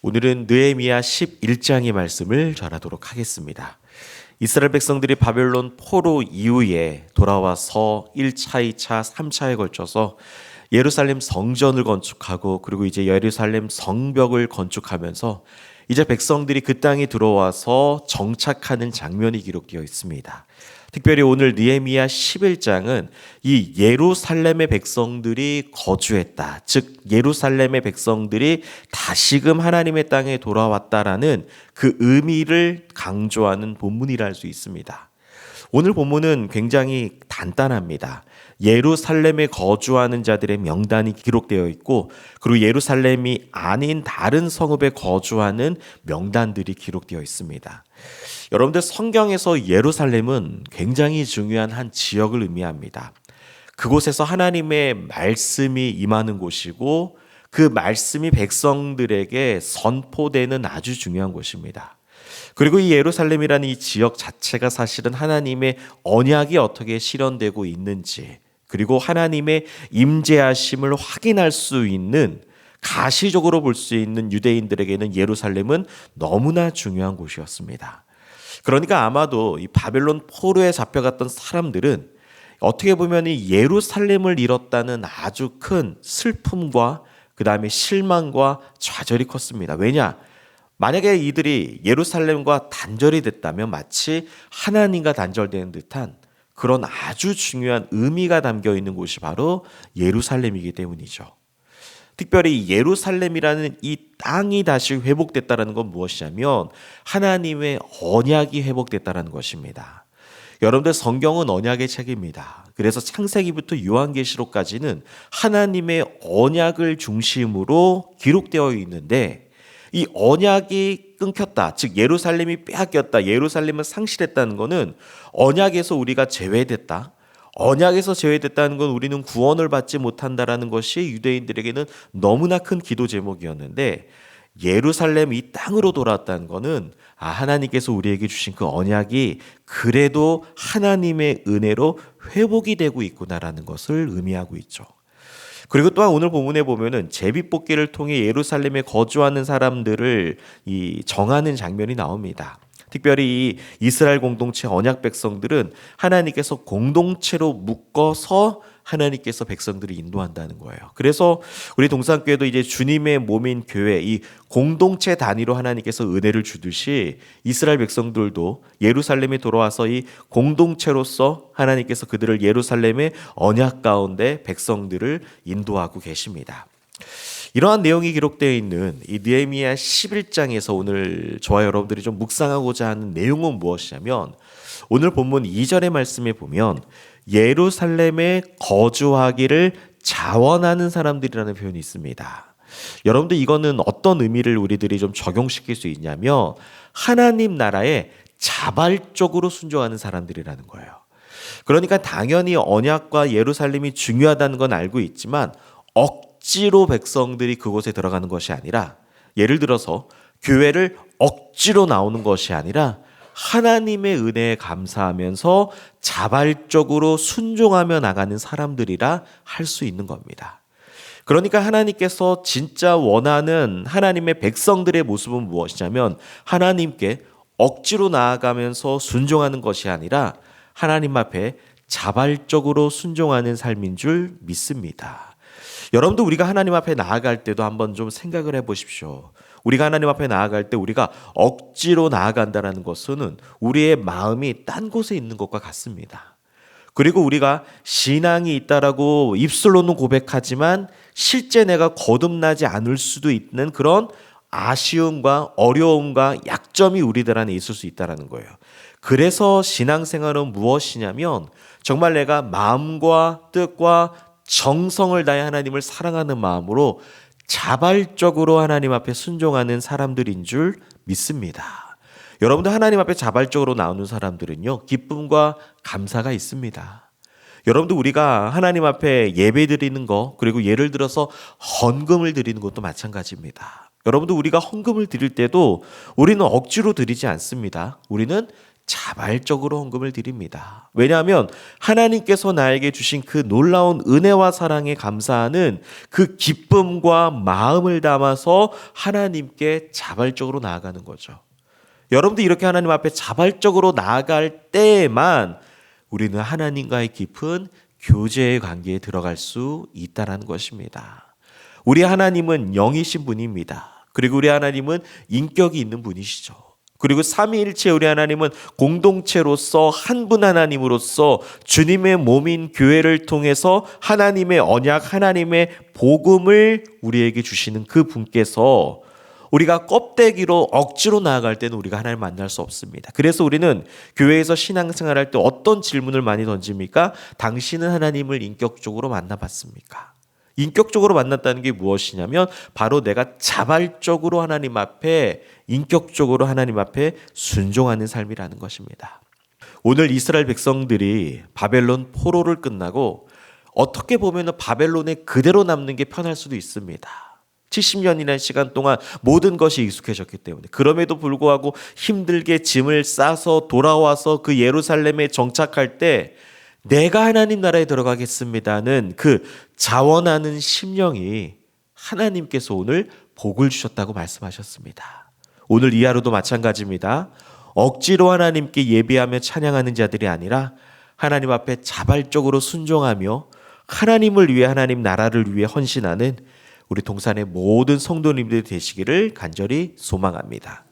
오늘은 느헤미야 11장의 말씀을 전하도록 하겠습니다. 이스라엘 백성들이 바벨론 포로 이후에 돌아와서 1차, 2차, 3차에 걸쳐서 예루살렘 성전을 건축하고 그리고 이제 예루살렘 성벽을 건축하면서 이제 백성들이 그 땅에 들어와서 정착하는 장면이 기록되어 있습니다. 특별히 오늘 느헤미야 11장은 이 예루살렘의 백성들이 거주했다. 즉 예루살렘의 백성들이 다시금 하나님의 땅에 돌아왔다라는 그 의미를 강조하는 본문이라 할 수 있습니다. 오늘 본문은 굉장히 간단합니다. 예루살렘에 거주하는 자들의 명단이 기록되어 있고 그리고 예루살렘이 아닌 다른 성읍에 거주하는 명단들이 기록되어 있습니다. 여러분들 성경에서 예루살렘은 굉장히 중요한 한 지역을 의미합니다. 그곳에서 하나님의 말씀이 임하는 곳이고 그 말씀이 백성들에게 선포되는 아주 중요한 곳입니다. 그리고 이 예루살렘이라는 이 지역 자체가 사실은 하나님의 언약이 어떻게 실현되고 있는지 그리고 하나님의 임재하심을 확인할 수 있는 가시적으로 볼 수 있는 유대인들에게는 예루살렘은 너무나 중요한 곳이었습니다. 그러니까 아마도 이 바벨론 포로에 잡혀갔던 사람들은 어떻게 보면 이 예루살렘을 잃었다는 아주 큰 슬픔과 그 다음에 실망과 좌절이 컸습니다. 왜냐? 만약에 이들이 예루살렘과 단절이 됐다면 마치 하나님과 단절되는 듯한 그런 아주 중요한 의미가 담겨 있는 곳이 바로 예루살렘이기 때문이죠. 특별히 예루살렘이라는 이 땅이 다시 회복됐다는 건 무엇이냐면 하나님의 언약이 회복됐다는 것입니다. 여러분들 성경은 언약의 책입니다. 그래서 창세기부터 요한계시록까지는 하나님의 언약을 중심으로 기록되어 있는데 이 언약이 끊겼다. 즉 예루살렘이 빼앗겼다. 예루살렘은 상실했다는 것은 언약에서 우리가 제외됐다. 언약에서 제외됐다는 건 우리는 구원을 받지 못한다라는 것이 유대인들에게는 너무나 큰 기도 제목이었는데 예루살렘 이 땅으로 돌아왔다는 것은 하나님께서 우리에게 주신 그 언약이 그래도 하나님의 은혜로 회복이 되고 있구나라는 것을 의미하고 있죠. 그리고 또한 오늘 본문에 보면은 제비뽑기를 통해 예루살렘에 거주하는 사람들을 정하는 장면이 나옵니다. 특별히 이 이스라엘 공동체 언약 백성들은 하나님께서 공동체로 묶어서 하나님께서 백성들을 인도한다는 거예요. 그래서 우리 동산교회도 이제 주님의 몸인 교회 이 공동체 단위로 하나님께서 은혜를 주듯이 이스라엘 백성들도 예루살렘에 돌아와서 이 공동체로서 하나님께서 그들을 예루살렘의 언약 가운데 백성들을 인도하고 계십니다. 이러한 내용이 기록되어 있는 이 느헤미야 11장에서 오늘 저와 여러분들이 좀 묵상하고자 하는 내용은 무엇이냐면 오늘 본문 2절의 말씀에 보면 예루살렘에 거주하기를 자원하는 사람들이라는 표현이 있습니다. 여러분들 이거는 어떤 의미를 우리들이 좀 적용시킬 수 있냐면 하나님 나라에 자발적으로 순종하는 사람들이라는 거예요. 그러니까 당연히 언약과 예루살렘이 중요하다는 건 알고 있지만 억지로 백성들이 그곳에 들어가는 것이 아니라 예를 들어서 교회를 억지로 나오는 것이 아니라 하나님의 은혜에 감사하면서 자발적으로 순종하며 나가는 사람들이라 할 수 있는 겁니다. 그러니까 하나님께서 진짜 원하는 하나님의 백성들의 모습은 무엇이냐면 하나님께 억지로 나아가면서 순종하는 것이 아니라 하나님 앞에 자발적으로 순종하는 삶인 줄 믿습니다. 여러분도 우리가 하나님 앞에 나아갈 때도 한번 좀 생각을 해보십시오. 우리가 하나님 앞에 나아갈 때 우리가 억지로 나아간다는 것은 우리의 마음이 딴 곳에 있는 것과 같습니다. 그리고 우리가 신앙이 있다라고 입술로는 고백하지만 실제 내가 거듭나지 않을 수도 있는 그런 아쉬움과 어려움과 약점이 우리들 안에 있을 수 있다는 거예요. 그래서 신앙생활은 무엇이냐면 정말 내가 마음과 뜻과 정성을 다해 하나님을 사랑하는 마음으로 자발적으로 하나님 앞에 순종하는 사람들인 줄 믿습니다. 여러분들 하나님 앞에 자발적으로 나오는 사람들은요 기쁨과 감사가 있습니다. 여러분들 우리가 하나님 앞에 예배 드리는 거 그리고 예를 들어서 헌금을 드리는 것도 마찬가지입니다. 여러분들 우리가 헌금을 드릴 때도 우리는 억지로 드리지 않습니다. 우리는 자발적으로 헌금을 드립니다. 왜냐하면 하나님께서 나에게 주신 그 놀라운 은혜와 사랑에 감사하는 그 기쁨과 마음을 담아서 하나님께 자발적으로 나아가는 거죠. 여러분도 이렇게 하나님 앞에 자발적으로 나아갈 때에만 우리는 하나님과의 깊은 교제의 관계에 들어갈 수 있다는 것입니다. 우리 하나님은 영이신 분입니다. 그리고 우리 하나님은 인격이 있는 분이시죠. 그리고 삼위일체 우리 하나님은 공동체로서 한 분 하나님으로서 주님의 몸인 교회를 통해서 하나님의 언약, 하나님의 복음을 우리에게 주시는 그 분께서 우리가 껍데기로 억지로 나아갈 때는 우리가 하나님을 만날 수 없습니다. 그래서 우리는 교회에서 신앙생활할 때 어떤 질문을 많이 던집니까? 당신은 하나님을 인격적으로 만나봤습니까? 인격적으로 만났다는 게 무엇이냐면 바로 내가 자발적으로 하나님 앞에 인격적으로 하나님 앞에 순종하는 삶이라는 것입니다. 오늘 이스라엘 백성들이 바벨론 포로를 끝나고 어떻게 보면 바벨론에 그대로 남는 게 편할 수도 있습니다. 70년이라는 시간 동안 모든 것이 익숙해졌기 때문에 그럼에도 불구하고 힘들게 짐을 싸서 돌아와서 그 예루살렘에 정착할 때 내가 하나님 나라에 들어가겠습니다는 그 자원하는 심령이 하나님께서 오늘 복을 주셨다고 말씀하셨습니다. 오늘 이 하루도 마찬가지입니다. 억지로 하나님께 예배하며 찬양하는 자들이 아니라 하나님 앞에 자발적으로 순종하며 하나님을 위해 하나님 나라를 위해 헌신하는 우리 동산의 모든 성도님들이 되시기를 간절히 소망합니다.